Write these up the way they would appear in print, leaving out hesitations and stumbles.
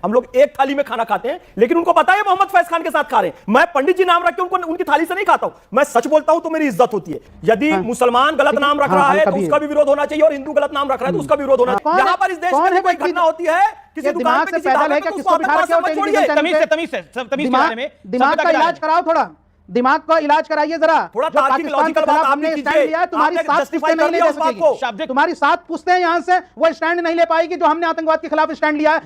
हम लोग एक थाली में खाना खाते हैं, लेकिन उनको पता है मोहम्मद फैज खान के साथ खा रहे हैं। मैं पंडित जी नाम रख के उनको उनकी थाली से नहीं खाता हूं। मैं सच बोलता हूं तो मेरी इज्जत होती है। यदि मुसलमान गलत नाम रख रहा है तो उसका भी विरोध होना चाहिए, और हिंदू गलत नाम रख रहा है तो उसका भी विरोध होना चाहिए। यहां पर इस देश में कोई घटना होती है, किसी दुकान पे किसी ढाबे पे, तो उसको अपने पास मत छोड़िए। दिमाग का इलाज कराओ, थोड़ा दिमाग का इलाज कराइए जरा। थोड़ा तार्किक लॉजिकल बात आपने स्टैंड लिया, तुम्हारी सात पुश्तें नहीं ले सकेगी। तुम्हारी 7 पुश्तें यहाँ से वो स्टैंड नहीं ले पाएगी जो हमने आतंकवाद के खिलाफ स्टैंड लिया।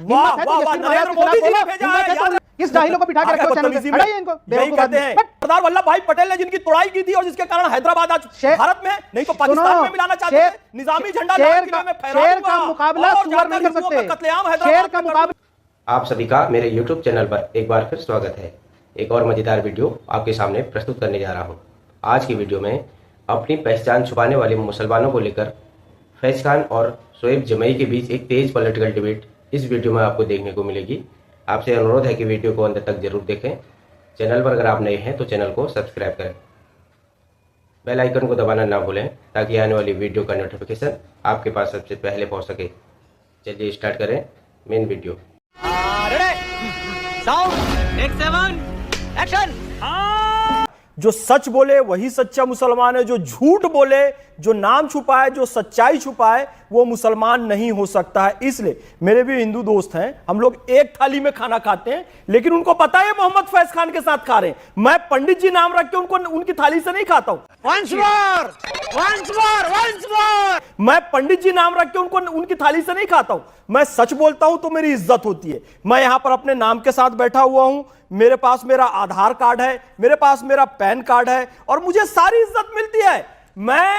इस जाहिलों को बिठा के रखो चैनल पे, हटाइए इनको। सरदार वल्लभ भाई पटेल ने जिनकी तोड़ाई की थी और जिसके कारण हैदराबाद आज भारत में नहीं तो पाकिस्तान में मिलाना चाहते थे, निजामी झंडा शेर का मुकाबला सुअर नहीं कर सकते। शेर का मुकाबला। आप सभी का मेरे YouTube चैनल पर एक बार फिर स्वागत है। एक और मजेदार वीडियो आपके सामने प्रस्तुत करने जा रहा हूं। आज की वीडियो में अपनी पहचान छुपाने वाले मुसलमानों को लेकर फैज खान और शोएब जमई के बीच एक तेज पॉलिटिकल डिबेट इस वीडियो में आपको देखने को मिलेगी। आपसे अनुरोध है कि वीडियो को अंत तक जरूर देखें। चैनल पर अगर आप नए हैं तो चैनल को सब्सक्राइब करें, बेल आइकन को दबाना ना भूलें ताकि आने वाली वीडियो का नोटिफिकेशन आपके पास सबसे पहले पहुंच सके। चलिए स्टार्ट करें मेन वीडियो। जो सच बोले वही सच्चा मुसलमान है, जो झूठ बोले, जो नाम छुपाए, जो सच्चाई छुपाए, वो मुसलमान नहीं हो सकता है। इसलिए मेरे भी हिंदू दोस्त हैं, हम लोग एक थाली में खाना खाते हैं, लेकिन उनको पता है मोहम्मद फैज खान के साथ खा रहे हैं। मैं पंडित जी नाम रख के उनको उनकी थाली से नहीं खाता हूं। मैं पंडित जी नाम रख के उनको उनकी थाली से नहीं खाता हूं। मैं सच बोलता हूं तो मेरी इज्जत होती है। मैं यहां पर अपने नाम के साथ बैठा हुआ हूं, मेरे पास मेरा आधार कार्ड है, मेरे पास मेरा पैन कार्ड है और मुझे सारी इज्जत मिलती है। मैं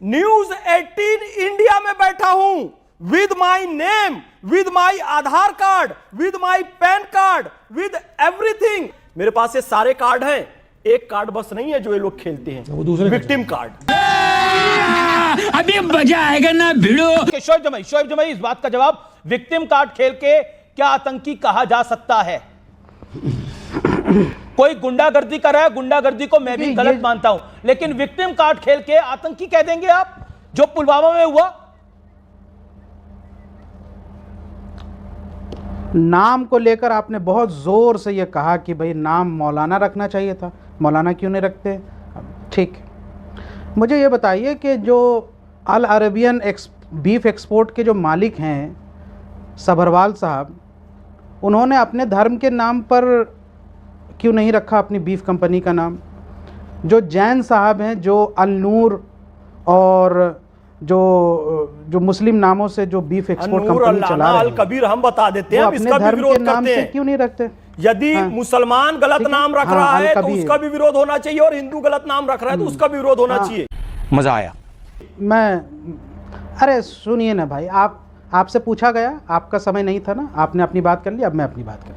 न्यूज 18 इंडिया में बैठा हूं with my name, with my Aadhaar card, with my pan card, with everything. मेरे पास ये सारे कार्ड हैं। एक कार्ड बस नहीं है जो ये लोग खेलते हैं, वो दूसरे विक्टिम कार्ड। अभी मजा आएगा ना भिड़ो। शोएब जमई, इस बात का जवाब, विक्टिम कार्ड खेल के क्या आतंकी कहा जा सकता है? कोई गुंडागर्दी कर रहा है, गुंडागर्दी को मैं भी गलत मानता हूं, लेकिन विक्टिम कार्ड खेल के आतंकी कह देंगे आप? जो पुलवामा में हुआ, नाम को लेकर आपने बहुत जोर से यह कहा कि भाई नाम मौलाना रखना चाहिए था, मौलाना क्यों नहीं रखते? ठीक, मुझे ये बताइए कि जो अल अरेबियन बीफ एक्सपोर्ट के जो मालिक हैं सबरवाल साहब, उन्होंने अपने धर्म के नाम पर क्यों नहीं रखा अपनी बीफ कंपनी का नाम? जो जैन साहब हैं, जो अल नूर और जो मुस्लिम नामों से जो बीफ एक्सपोर्ट कंपनी चला रहे हैं, कबीर हम बता देते हैं, अपने धर्म के नाम से क्यों नहीं रखते? यदि मुसलमान गलत नाम रख रहा है तो उसका भी विरोध होना चाहिए, और हिंदू गलत नाम रख रहा है तो उसका भी विरोध होना चाहिए। मजा आया। अरे सुनिए ना भाई, आपसे पूछा गया, आपका समय नहीं था ना, आपने अपनी बात कर ली, अब मैं अपनी बात कर।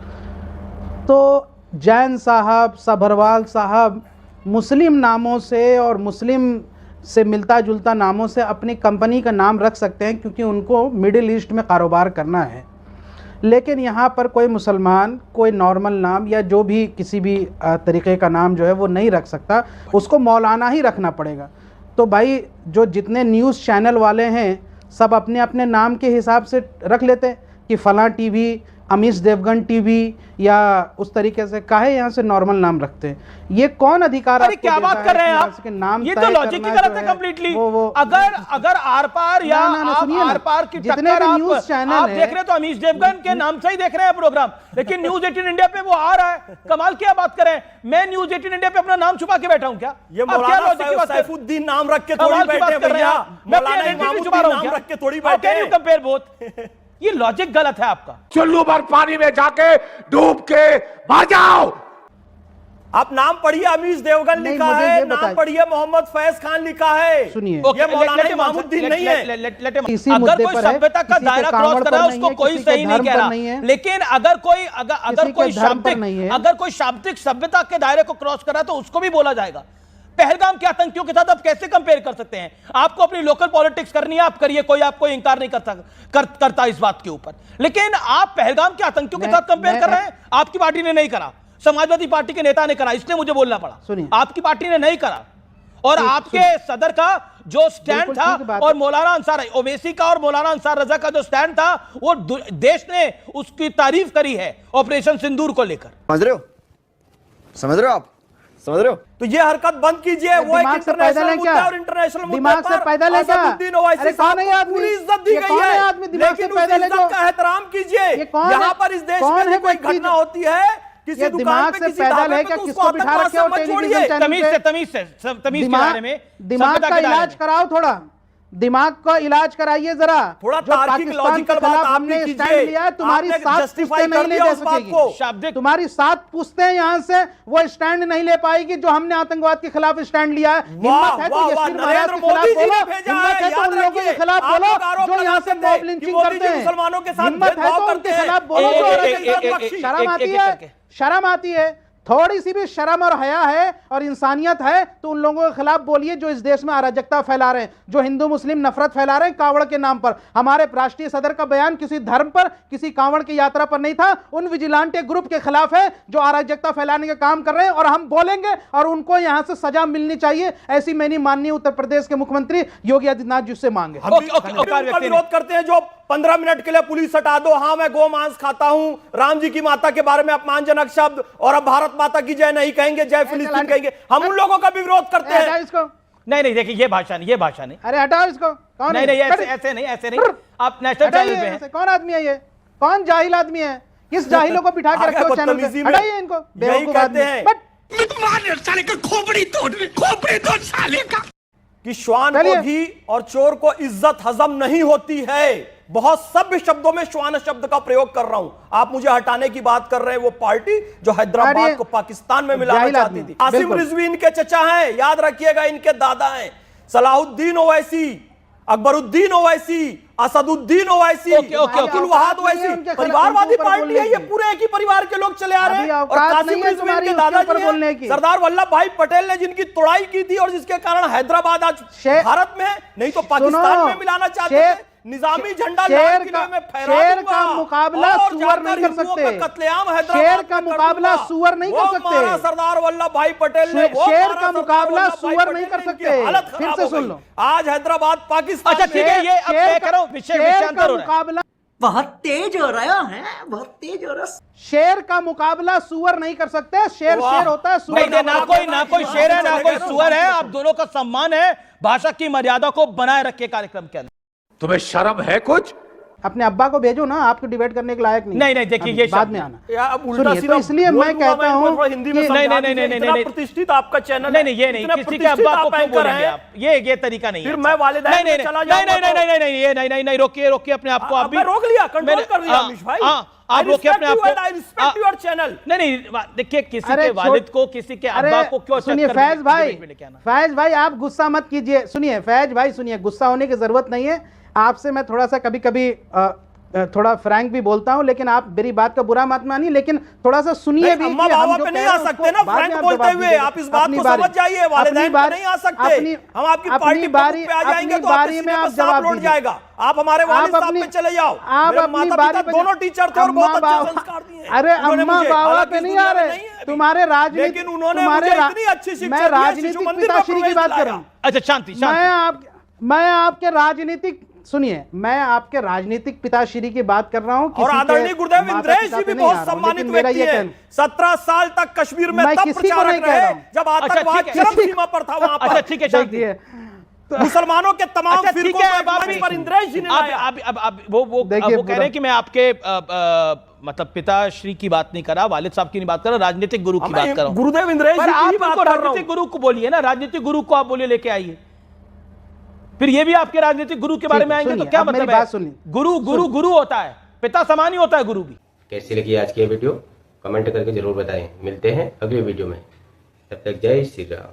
तो जैन साहब, सबरवाल साहब मुस्लिम नामों से और मुस्लिम से मिलता जुलता नामों से अपनी कंपनी का नाम रख सकते हैं क्योंकि उनको मिडिल ईस्ट में कारोबार करना है। लेकिन यहाँ पर कोई मुसलमान कोई नॉर्मल नाम या जो भी किसी भी तरीक़े का नाम जो है वो नहीं रख सकता, उसको मौलाना ही रखना पड़ेगा। तो भाई जो जितने न्यूज़ चैनल वाले हैं सब अपने अपने नाम के हिसाब से रख लेते हैं कि फ़लाँ टीवी, अमीश देवगन टीवी या उस तरीके से, काहे यहाँ से नॉर्मल नाम रखते हैं? ये कौन अधिकार? अरे क्या बात कर रहे हैं आप? नाम ये तो लॉजिक ही गलत है कंप्लीटली। अगर आर पार या आर पार की टक्कर न्यूज़ चैनल आप देख रहे हैं तो अमीश देवगन के नाम से ही देख रहे हैं प्रोग्राम, लेकिन न्यूज 18 इंडिया पे वो आ रहा है। कमाल क्या बात कर रहे हैं? मैं न्यूज 18 इंडिया पे अपना नाम छुपा के बैठा हूं क्या? ये मौलाना सैफुद्दीन नाम रख के थोड़ी बैठे भैया, मौलाना इमामुद्दीन नाम रख के थोड़ी बैठे। Can you compare both? ये लॉजिक गलत है आपका। चुल्लू भर पानी में जाके डूब के मर जाओ। आप नाम पढ़िए, अमीश देवगन लिखा है, नाम पढ़िए मोहम्मद फैज खान लिखा है। सुनिए, ये मौलाना इमामुद्दीन नहीं है। अगर कोई सभ्यता का दायरा क्रॉस कर रहा है उसको कोई सही नहीं कह रहा, लेकिन अगर कोई शाब्दिक सभ्यता के दायरे को क्रॉस कर रहा है तो उसको भी बोला जाएगा। पहलगाम के आतंकियों के साथ आप कैसे कंपेयर कर सकते हैं? आपको अपनी लोकल पॉलिटिक्स करनी है, आप करिए, कोई आपको इंकार नहीं करता इस बात के ऊपर, लेकिन आप पहलगाम के आतंकियों के साथ कंपेयर कर रहे हैं। आपकी पार्टी ने नहीं करा, समाजवादी पार्टी के नेता ने करा, इसलिए मुझे बोलना पड़ा। आपकी पार्टी ने नहीं करा, और आपके सदर का जो स्टैंड बिल्कुल ठीक था बात और है। मौलाना अंसार ओवैसी का और मौलाना अंसार रजा का जो स्टैंड था, वो देश ने उसकी तारीफ करी है ऑपरेशन सिंदूर को लेकर। समझ रहे हो? समझ रहे हो आप? समझ रहे हो? तो ये हरकत बंद कीजिए। वो एक दिमाग से पैदल इंटरनेशनल है मुद्दा क्या? और इंटरनेशनल मुद्दे दिमाग से पर पैदल है क्या? असदुद्दीन ओवैसी अरे साहब कौन है को आदमी? पूरी इज्जत दी ये गई कौन है है, आदमी दिमाग से लेकिन उस पैदल है इज्जत जो? का एहतराम कीजिए। ये कौन यहाँ है? पर इस देश कौन में है जो कोई व्यक्ति घटना जो- होती है, किसी ये दुकान दिमाग पे, से किसी पैदल ढाबे है पे, क्या? तो किसको उसको बिठा आतंकवाद रखे हो से मत टेलीविजन छोड़िए। चैनल तमीज पे? से तमीज के दायरे में, दिमाग सभ्यता का के दायरे इलाज में। कराओ थोड़ा, दिमाग का इलाज कराइए जरा। थोड़ा जो तार्किक पाकिस्तान के लॉजिकल बात खिलाफ आप हमने भी स्टैंड कीजिए। लिया है, तुम्हारी आपने 7 justify पुश्तें कर नहीं ले दिया दे उस बात सकेगी। को। शाब्दिक तुम्हारी 7 पुश्तें यहाँ से वो स्टैंड नहीं ले पाएगी जो हमने आतंकवाद के खिलाफ स्टैंड लिया है। हिम्मत है तो वाह, यशीर महाराज नरेंद्र के खिलाफ मोदी जी बोलो, ने भेजा हिम्मत है तो याद उन लोगों के रखिए। खिलाफ आप बोलो लोग आरोप जो यहाँ से लगाते मॉब थे लिंचिंग कि मोदी करते जी हैं। मुसलमानों के साथ हिम्मत है भेदभाव तो करते उनके हैं। खिलाफ बोलो एक- जो एक- औरत एक- के साथ एक- बख्शी। एक- शर्म आती एक- है, एक- एक- शर्म आती है, थोड़ी सी भी शर्म और हया है और इंसानियत है तो उन लोगों के खिलाफ बोलिए जो इस देश में अराजकता फैला रहे हैं, जो हिंदू मुस्लिम नफरत फैला रहे हैं कावड़ के नाम पर। हमारे राष्ट्रीय सदर का बयान किसी धर्म पर, किसी कावड़ की यात्रा पर नहीं था, उन विजिलेंटे ग्रुप के खिलाफ है जो अराजकता फैलाने का काम कर रहे हैं और हम बोलेंगे और उनको यहां से सजा मिलनी चाहिए। ऐसी मैंने माननीय उत्तर प्रदेश के मुख्यमंत्री योगी आदित्यनाथ जी से मांगे। हम भी ओके, हम भी उनका व्यक्ति विरोध करते हैं जो 15 मिनट के लिए पुलिस हटा दो। हाँ, मैं गो मांस खाता हूं, राम जी की माता के बारे में अपमानजनक शब्द, और अब भारत माता की जय नहीं कहेंगे, जय फिलिस्तीन कहेंगे। हम उन लोगों का भी विरोध करते हटाओ हैं। इसको, नहीं देखिए, ये भाषा नहीं, ये भाषा नहीं। अरे हटाओ इसको। कौन नहीं है? ऐसे ऐसे नहीं। आप नेशनल हटाइए चैनल पे हैं। ऐसे। कौन आदमी है ये? कौन जाहिल आदमी है? किस जाहिलों को बिठा के आगे रखे हो चैनल पे? बदतमीजी में हटाइए इनको, यही बेवकूफ कहते आदमी। हैं। बट कि श्वान को चलिए। घी और चोर को इज्जत हजम नहीं होती है। बहुत सभ्य शब्दों में श्वान शब्द का प्रयोग कर रहा हूं। आप मुझे हटाने की बात कर रहे हैं, वो पार्टी जो हैदराबाद अरे, को पाकिस्तान में मिलाना जाहिल चाहती आदमी, थी। आसिम बिल्कुल। रिजवी इनके चचा हैं, याद रखिएगा, इनके दादा हैं। Salahuddin Owaisi, Akbaruddin Owaisi, Asaduddin Owaisi, okay, okay, okay. Abdul Wahad नहीं है ओवैसी, उनके खिलाफ, परिवारवादी उनके ऊपर पार्टी है। ये बोलने की। पूरे एक ही परिवार के लोग चले आ रहे अभी हैं। और औकात कासिम नहीं है रिजवी तुम्हारी इनके उसके दादाजी ऊपर हैं। बोलने की। सरदार वल्लभ भाई पटेल ने जिनकी तोड़ाई की थी और जिसके कारण हैदराबाद आज भारत में नहीं तो पाकिस्तान में मिलाना चाहते थे। निजामी झंडा लाल किले में फहरा शेर दूंगा का मुकाबला और सुअर जाकर नहीं कर हिंदुओं सकते। का कत्लेआम हैदराबाद शेर में का कर मुकाबला दूंगा। सुअर नहीं वो कर सकते। मारा सरदार वल्लभ भाई पटेल ने, वो शेर मारा का सरदार मुकाबला वल्लभ भाई सुअर पटेल नहीं ने, कर इनकी सकते। हालत फिर खराब से हो सुन गई। लो। आज हैदराबाद पाकिस्तान अच्छा, ठीक है, ये अब तय करो, विषय शेर विषयांतर का हो रहा है। मुकाबला, बहुत तेज हो रहा है, बहुत तेज हो रहा है। शेर का मुकाबला सुअर नहीं कर सकते। शेर वाह। शेर होता है, सुअर नहीं, ना कोई शेर है ना कोई सुअर है। आप दोनों का सम्मान है। भाषा की मर्यादा को बनाए रखिए कार्यक्रम के अंदर। तुम्हें शर्म है कुछ? अपने अब्बा को भेजो ना, आपको डिबेट करने के लायक नहीं। नहीं, देखिए, अभी ये बाद शब्द में आना। यार, अब उल्टा सुनिए, सीधा तो इसलिए बोल मैं दूंगा, कहता इनको हूं थोड़ा हिंदी में कि- समझा नहीं, दीजिए। नहीं, इतना नहीं, प्रतिष्ठित आपका चैनल है। नहीं, ये नहीं, इतना किसी के प्रतिष्ठित अब्बा को आप क्यों एंकर बोलेंगे हैं। आप? ये तरीका नहीं है। फिर मैं वालिदैन में चला जाऊंगा तो- नहीं, रोकिए अपने आप को। आप भी मैं रोक लिया, कंट्रोल मैंने- कर लिया हाँ, अमीश भाई। हाँ, आप रोकिए अपने आप को। I respect your channel. नहीं, देखिए, किसी अरे के वालिद को, किसी के अरे अब्बा को क्यों सुनिए चक्कर में फैज भाई, डिबेट में लेके आना? फैज भाई आप गुस्सा मत कीजिए। सुनिए फैज भाई, सुनिए, गुस्सा होने की जरूरत नहीं है। आपसे मैं थोड़ा सा कभी कभी थोड़ा फ्रैंक भी बोलता हूं, लेकिन आप मेरी बात का बुरा मत मानिए, लेकिन थोड़ा सा सुनिए भी। अम्मा कि हम बाबा जो पे कह नहीं रहे आ हैं सकते उसको ना बाद में फ्रैंक आप बोलते जवाब हुए। दीजिएगा। आप इस बात अपनी को बारी- समझ जाइए, वालिदैन पे नहीं आ सकते। हम आपकी पार्टी बारी पे आ जाएंगे तो बारी आपके में सीने आप पे सांप जवाब लौट दीजिए। जाएगा। आप हमारे वालिद साहब पे चले जाओ। आप मेरे अपनी माता बारी पिता पे दोनों टीचर थे और बहुत अम्मा अच्छे बाबा- संस्कार दिए। अरे उन्होंने अम्मा मुझे, बाबा हालांकि पे इस नहीं दुनिया आ में रहे नहीं है अभी। तुम्हारे राजनीतिक, लेकिन उन्होंने तुम्हारे मुझे इतनी अच्छी शिक्षा मैं दी है, राजनीतिक शिशु मंदिर में पिताश्री की प्रवेश बात कर रहा दिलाया। हूं। अच्छा, शांति। मैं आपके राजनीतिक, सुनिए, मैं आपके राजनीतिक पिताश्री की बात कर रहा हूं। और आदरणीय गुरुदेव इंद्रेश जी भी बहुत सम्मानित व्यक्ति हैं। 17 साल तक कश्मीर में मैं तब किसी को नहीं प्रचारक कह रहा रहे हूं। जब अच्छा, आतंकवाद ठीक है। चरम सीमा पर था वहां अच्छा, पर। ठीक है, शांति। मुसलमानों के तमाम अच्छा, ठीक फिरकों है। को अब आप एक मंच पर इंद्रेश जी ने लाया। अब वो देखिए, कह रहे हैं कि मैं आपके मतलब पिताश्री की बात नहीं कर रहा, वालिद साहब की नहीं बात कर रहा, राजनीतिक गुरु की बात कर रहा हूं। गुरुदेव इंद्रेश पर जी आप की बात उनको कर रहा हूं। राजनीतिक गुरु को बोलिए ना, राजनीतिक गुरु को आप बोलिए, लेके आइए। फिर ये भी आपके राजनीतिक गुरु के बारे में आएंगे तो क्या मतलब है? गुरु होता है, पिता समान ही होता है गुरु भी। कैसी लगी आज की ये वीडियो कमेंट करके जरूर बताएं। मिलते हैं अगली वीडियो में, तब तक जय श्री राम।